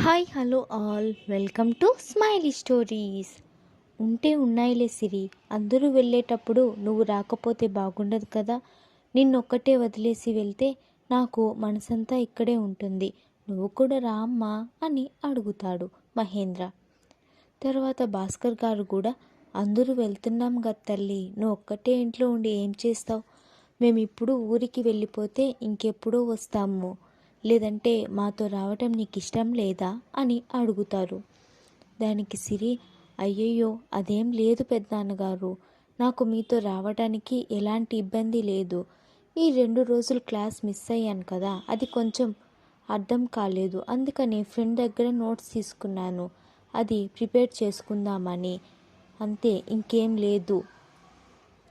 Hi hello all welcome to smiley stories. ఉంటే ఉన్నాయిలే సిరి, అందరూ వెళ్ళేటప్పుడు నువ్వు రాకపోతే బాగుండదు కదా. నిన్నొక్కటే వదిలేసి వెళ్తే నాకు మనసంతా ఇక్కడే ఉంటుంది. నువ్వు కూడా రా అమ్మా అని అడుగుతాడు మహేంద్ర. తర్వాత భాస్కర్ గారు కూడా, అందరూ వెళ్తున్నాం కదా తల్లి, నువ్వు ఒక్కటే ఇంట్లో ఉండి ఏం చేస్తావు? మేమిప్పుడు ఊరికి వెళ్ళిపోతే ఇంకెప్పుడో వస్తాము, లేదంటే మాతో రావటం నీకు ఇష్టం లేదా అని అడుగుతారు. దానికి సిరి, అయ్యయ్యో అదేం లేదు పెద్దనాన్నగారు, నాకు మీతో రావడానికి ఎలాంటి ఇబ్బంది లేదు. ఈ 2 రోజులు క్లాస్ మిస్ అయ్యాను కదా, అది కొంచెం అర్థం కాలేదు, అందుకని ఫ్రెండ్ దగ్గర నోట్స్ తీసుకున్నాను, అది ప్రిపేర్ చేసుకుందామని, అంతే, ఇంకేం లేదు.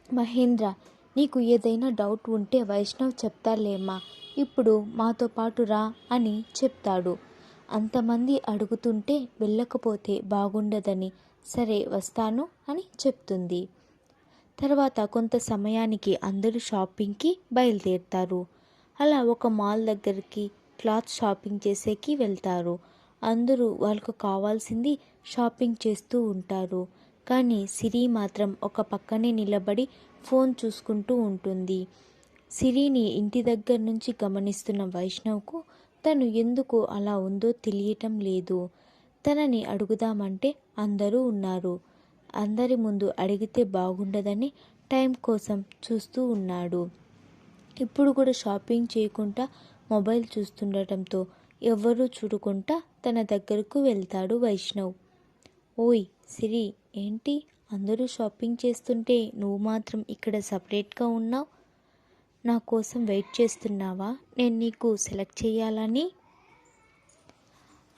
మహేంద్ర, నీకు ఏదైనా డౌట్ ఉంటే వైష్ణవ్ చెప్తాలేమ్మా, ఇప్పుడు మాతో పాటు రా అని చెప్తాడు. అంతమంది అడుగుతుంటే వెళ్ళకపోతే బాగుండదని, సరే వస్తాను అని చెప్తుంది. తర్వాత కొంత సమయానికి అందరూ షాపింగ్కి బయలుదేరుతారు. అలా ఒక మాల్ దగ్గరికి క్లాత్ షాపింగ్ చేసేకి వెళ్తారు. అందరూ వాళ్ళకు కావాల్సింది షాపింగ్ చేస్తూ ఉంటారు. కానీ సిరి మాత్రం ఒక పక్కనే నిలబడి ఫోన్ చూసుకుంటూ ఉంటుంది. సిరిని ఇంటి దగ్గర నుంచి గమనిస్తున్న వైష్ణవ్కు తను ఎందుకు అలా ఉందో తెలియటం లేదు. తనని అడుగుదామంటే అందరూ ఉన్నారు. అందరి ముందు అడిగితే బాగుండదని టైం కోసం చూస్తూ ఉన్నాడు. ఇప్పుడు కూడా షాపింగ్ చేయకుండా మొబైల్ చూస్తుండటంతో ఎవ్వరూ చూడకుండా తన దగ్గరకు వెళ్తాడు వైష్ణవ్. ఓయ్ సిరి, ఏంటి అందరూ షాపింగ్ చేస్తుంటే నువ్వు మాత్రం ఇక్కడ సపరేట్గా ఉన్నావు? నా కోసం వెయిట్ చేస్తున్నావా నేను నీకు సెలెక్ట్ చేయాలని?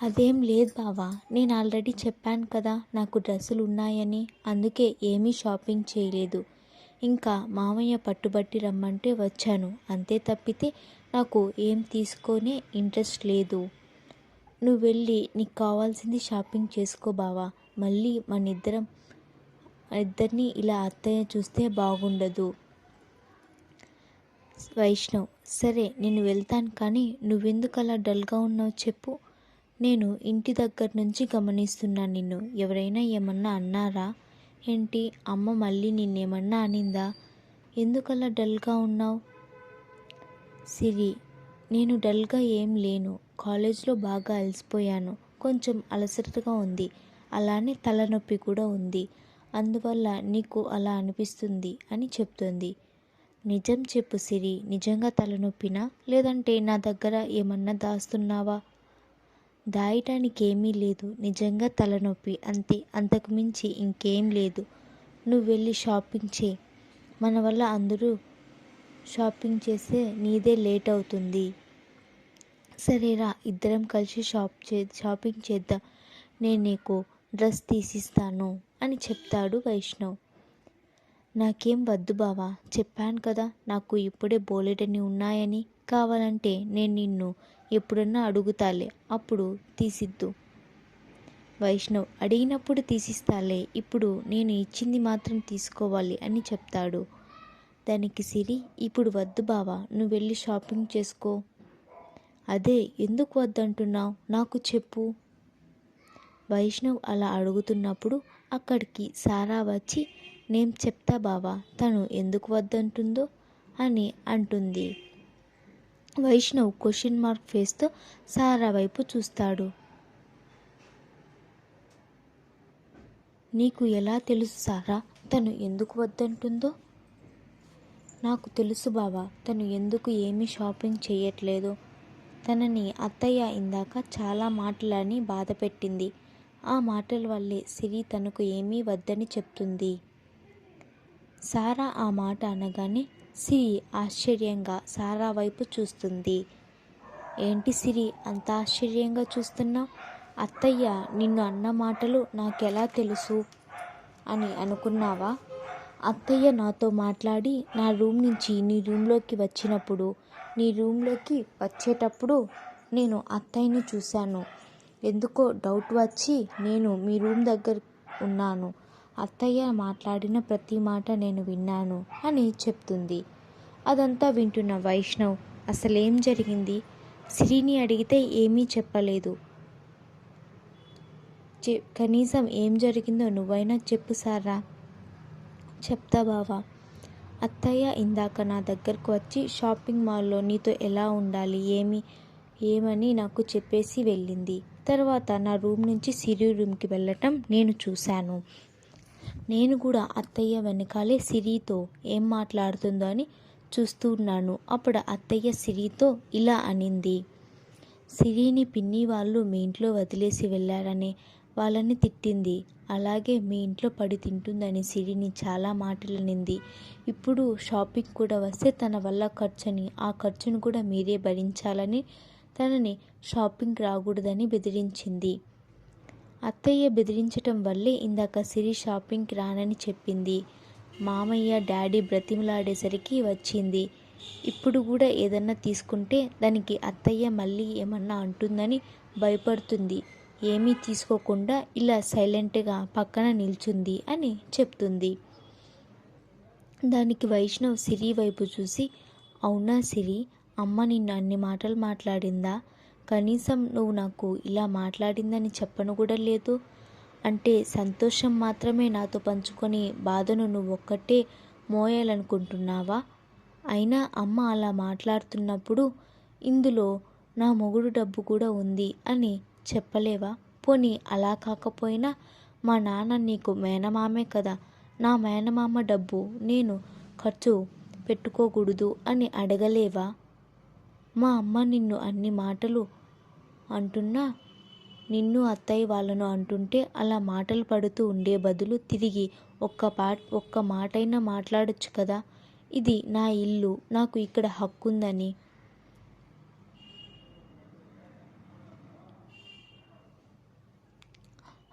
అదేం లేదు బావా, నేను ఆల్రెడీ చెప్పాను కదా నాకు డ్రెస్సులు ఉన్నాయని, అందుకే ఏమీ షాపింగ్ చేయలేదు. ఇంకా మామయ్య పట్టుబట్టి రమ్మంటే వచ్చాను, అంతే తప్పితే నాకు ఏం తీసుకొనే ఇంట్రెస్ట్ లేదు. నువ్వు వెళ్ళి నీకు కావాల్సింది షాపింగ్ చేసుకో బావా, మళ్ళీ ఇద్దరిని ఇలా అత్తయ్య చూస్తే బాగుండదు. వైష్ణవ్, సరే నేను వెళ్తాను, కానీ నువ్వెందుకు అలా డల్గా ఉన్నావు చెప్పు? నేను ఇంటి దగ్గర నుంచి గమనిస్తున్నాను నిన్ను, ఎవరైనా ఏమన్నా అన్నారా ఏంటి? అమ్మ మళ్ళీ నిన్నేమన్నా అనిందా? ఎందుకలా డల్గా ఉన్నావు? సిరి, నేను డల్గా ఏం లేను, కాలేజ్లో బాగా అలసిపోయాను, కొంచెం అలసటగా ఉంది, అలానే తలనొప్పి కూడా ఉంది, అందువల్ల నీకు అలా అనిపిస్తుంది అని చెప్తుంది. నిజం చెప్పు సిరి, నిజంగా తలనొప్పినా, లేదంటే నా దగ్గర ఏమన్నా దాస్తున్నావా? దాయటానికి ఏమీ లేదు, నిజంగా తలనొప్పి అంతే, అంతకు మించి ఇంకేం లేదు. నువ్వు వెళ్ళి షాపింగ్ చేయి, మన వల్ల అందరూ షాపింగ్ చేస్తే నీదే లేట్ అవుతుంది. సరేరా, ఇద్దరం కలిసి షాపింగ్ చేద్దాం, నేను నీకు డ్రెస్ తీసిస్తాను అని చెప్తాడు వైష్ణవ్. నాకేం వద్దు బావా, చెప్పాను కదా నాకు ఇప్పుడే బోలెడని ఉన్నాయని, కావాలంటే నేను నిన్ను ఎప్పుడన్నా అడుగుతాలే, అప్పుడు తీసిద్దు. వైష్ణవ్, అడిగినప్పుడు తీసిస్తాలే, ఇప్పుడు నేను ఇచ్చింది మాత్రం తీసుకోవాలి అని చెప్తాడు. దానికి సిరి, ఇప్పుడు వద్దు బావా, నువ్వు వెళ్ళి షాపింగ్ చేసుకో. అదే, ఎందుకు వద్దంటున్నావు నాకు చెప్పు. వైష్ణవ్ అలా అడుగుతున్నప్పుడు అక్కడికి సారా వచ్చి, నేను చెప్తా బావా తను ఎందుకు వద్దంటుందో అని అంటుంది. వైష్ణవ్ క్వశ్చన్ మార్క్ ఫేస్తో సారా వైపు చూస్తాడు. నీకు ఎలా తెలుసు సారా తను ఎందుకు వద్దంటుందో? నాకు తెలుసు బావా, తను ఎందుకు ఏమీ షాపింగ్ చేయట్లేదు. తనని అత్తయ్య ఇందాక చాలా మాటలని బాధ పెట్టింది, ఆ మాటల వల్లే సిరి తనకు ఏమీ వద్దని చెప్తుంది. సారా ఆ మాట అనగానే సిరి ఆశ్చర్యంగా సారా వైపు చూస్తుంది. ఏంటి సిరి అంత ఆశ్చర్యంగా చూస్తున్నావు? అత్తయ్య నిన్ను అన్న మాటలు నాకెలా తెలుసు అని అనుకున్నావా? అత్తయ్య నాతో మాట్లాడి నా రూమ్ నుంచి నీ రూమ్లోకి వచ్చినప్పుడు, నీ రూమ్లోకి వచ్చేటప్పుడు నేను అత్తయ్యని చూశాను. ఎందుకో డౌట్ వచ్చి నేను మీ రూమ్ దగ్గర ఉన్నాను. అత్తయ్య మాట్లాడిన ప్రతి మాట నేను విన్నాను అని చెప్తుంది. అదంతా వింటున్న వైష్ణవ్, అసలేం జరిగింది? సిరిని అడిగితే ఏమీ చెప్పలేదు. కనీసం ఏం జరిగిందో నువ్వైనా చెప్పు సారా. చెప్తా బావా. అత్తయ్య ఇందాక నా దగ్గరకు వచ్చి షాపింగ్ మాల్లో నీతో ఎలా ఉండాలి ఏమని నాకు చెప్పేసి వెళ్ళింది. తర్వాత నా రూమ్ నుంచి సిరి రూమ్కి వెళ్ళటం నేను చూశాను. నేను కూడా అత్తయ్య వెనకాలే సిరితో ఏం మాట్లాడుతుందో అని చూస్తూ ఉన్నాను. అప్పుడు అత్తయ్య సిరితో ఇలా అనింది. సిరిని పిన్ని వాళ్ళు మీ ఇంట్లో వదిలేసి వెళ్ళారని వాళ్ళని తిట్టింది. అలాగే మీ ఇంట్లో పడి తింటుందని సిరిని చాలా మాటలనింది. ఇప్పుడు షాపింగ్ కూడా వస్తే తన వల్ల ఖర్చని, ఆ ఖర్చును కూడా మీరే భరించాలని, తనని షాపింగ్ రాకూడదని బెదిరించింది. అత్తయ్య బెదిరించటం వల్లే ఇందాక సిరి షాపింగ్కి రానని చెప్పింది. మామయ్య డాడీ బ్రతిమలాడేసరికి వచ్చింది. ఇప్పుడు కూడా ఏదన్నా తీసుకుంటే దానికి అత్తయ్య మళ్ళీ ఏమన్నా అంటుందని భయపడుతుంది. ఏమీ తీసుకోకుండా ఇలా సైలెంట్గా పక్కన నిల్చుంది అని చెప్తుంది. దానికి వైష్ణవ్ సిరి వైపు చూసి, అవునా సిరి, అమ్మ నిన్ను అన్ని మాటలు మాట్లాడిందా? కనీసం నువ్వు నాకు ఇలా మాట్లాడిందని చెప్పను కూడా లేదు. అంటే సంతోషం మాత్రమే నాతో పంచుకొని బాధను నువ్వు ఒక్కటే మోయాలనుకుంటున్నావా? అయినా అమ్మ అలా మాట్లాడుతున్నప్పుడు ఇందులో నా మొగుడు డబ్బు కూడా ఉంది అని చెప్పలేవా? పోనీ అలా కాకపోయినా మా నాన్న నీకు మేనమామే కదా, నా మేనమామ డబ్బు నేను ఖర్చు పెట్టుకోకూడదు అని అడగలేవా? మా అమ్మ నిన్ను అన్ని మాటలు అంటున్నా నిన్ను అత్తయ్య వాళ్ళను అంటుంటే అలా మాటలు పడుతూ ఉండే బదులు తిరిగి ఒక్క మాటైనా మాట్లాడొచ్చు కదా. ఇది నా ఇల్లు, నాకు ఇక్కడ హక్కుందని.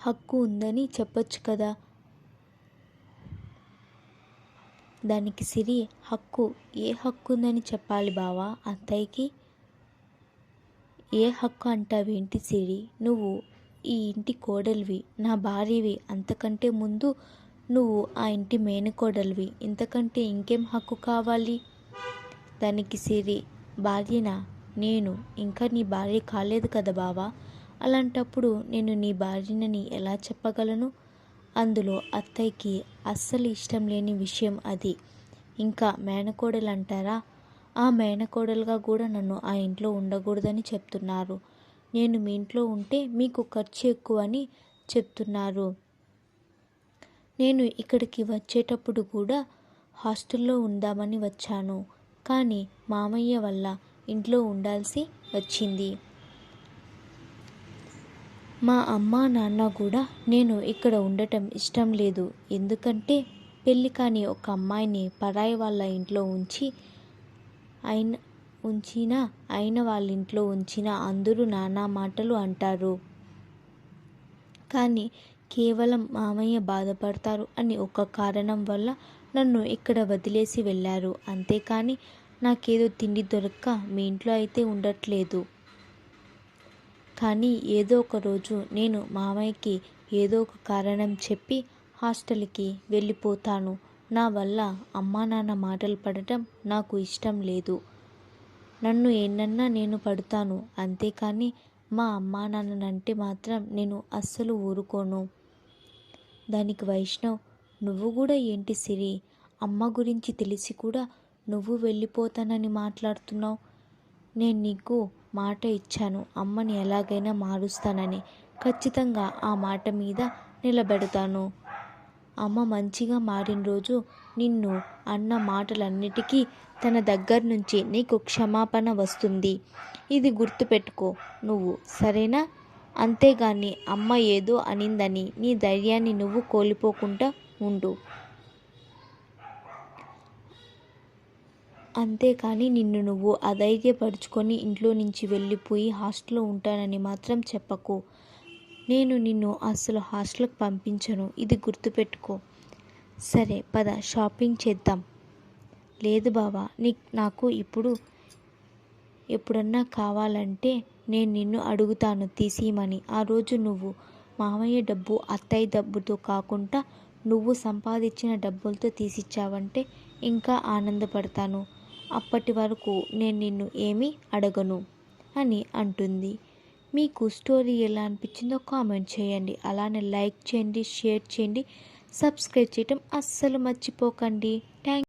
హక్కు ఉందని చెప్పొచ్చు కదా. దానికి సిరి, ఏ హక్కు ఉందని చెప్పాలి బావా అత్తయ్యకి? ఏ హక్కు అంటావేంటి సిరి? నువ్వు ఈ ఇంటి కోడలివి, నా భార్యవి. అంతకంటే ముందు నువ్వు ఆ ఇంటి మేనకోడలివి. ఇంతకంటే ఇంకేం హక్కు కావాలి? దానికి సిరి, భార్యనా నేను? ఇంకా నీ భార్య కాలేదు కదా బావా. అలాంటప్పుడు నేను నీ భార్యనని ఎలా చెప్పగలను? అందులో అత్తయ్యకి అస్సలు ఇష్టం లేని విషయం అది. ఇంకా మేనకోడలు అంటారా? ఆ మేనకోడలుగా కూడా నన్ను ఆ ఇంట్లో ఉండకూడదని చెప్తున్నారు. నేను మీ ఇంట్లో ఉంటే మీకు ఖర్చు ఎక్కువ అని చెప్తున్నారు. నేను ఇక్కడికి వచ్చేటప్పుడు కూడా హాస్టల్లో ఉందామని వచ్చాను. కానీ మామయ్య వల్ల ఇంట్లో ఉండాల్సి వచ్చింది. మా అమ్మ నాన్న కూడా నేను ఇక్కడ ఉండటం ఇష్టం లేదు. ఎందుకంటే పెళ్ళి కాని ఒక అమ్మాయిని పరాయి వాళ్ళ ఇంట్లో అయిన వాళ్ళ ఇంట్లో ఉంచినా అందరూ నానా మాటలు అంటారు. కానీ కేవలం మామయ్య బాధపడతారు అని ఒక కారణం వల్ల నన్ను ఇక్కడ వదిలేసి వెళ్ళారు. అంతేకాని నాకేదో తిండి దొరక్క మీ ఇంట్లో అయితే ఉండట్లేదు. కానీ ఏదో ఒక రోజు నేను మామయ్యకి ఏదో ఒక కారణం చెప్పి హాస్టల్కి వెళ్ళిపోతాను. నా వల్ల అమ్మా నాన్న మాటలు పడటం నాకు ఇష్టం లేదు. నన్ను ఎన్నన్నా నేను పడతాను. అంతేకాని మా అమ్మా నాన్ననంటే మాత్రం నేను అస్సలు ఊరుకోను. దానికి వైష్ణవ్, నువ్వు కూడా ఏంటి సిరి, అమ్మ గురించి తెలిసి కూడా నువ్వు వెళ్ళిపోతానని మాట్లాడుతున్నావు. నేను నీకు మాట ఇచ్చాను, అమ్మని ఎలాగైనా మారుస్తానని. ఖచ్చితంగా ఆ మాట మీద నిలబెడతాను. అమ్మ మంచిగా మారిన రోజు నిన్ను అన్న మాటలన్నిటికీ తన దగ్గర నుంచి నీకు క్షమాపణ వస్తుంది. ఇది గుర్తుపెట్టుకో నువ్వు, సరేనా? అంతేగాని అమ్మ ఏదో అనిందని నీ ధైర్యాన్ని నువ్వు కోల్పోకుండా ఉండు. అంతేకాని నిన్ను నువ్వు అధైర్యపరుచుకొని ఇంట్లో నుంచి వెళ్ళిపోయి హాస్టల్లో ఉంటానని మాత్రం చెప్పకు. నేను నిన్ను అస్సలు హాస్టల్కి పంపించను, ఇది గుర్తుపెట్టుకో. సరే పద, షాపింగ్ చేద్దాం. లేదు బావా, నాకు ఎప్పుడన్నా కావాలంటే నేను నిన్ను అడుగుతాను తీసిమని. ఆ రోజు నువ్వు మామయ్య డబ్బు అత్తయ్య డబ్బుతో కాకుండా నువ్వు సంపాదించిన డబ్బులతో తీసిచ్చావంటే ఇంకా ఆనందపడతాను. అప్పటి వరకు నేను నిన్ను ఏమీ అడగను అని అంటుంది. మీకు స్టోరీ ఎలా అనిపించిందో కామెంట్ చేయండి. అలానే లైక్ చేయండి, షేర్ చేయండి, సబ్స్క్రైబ్ చేయటం అస్సలు మర్చిపోకండి. థ్యాంక్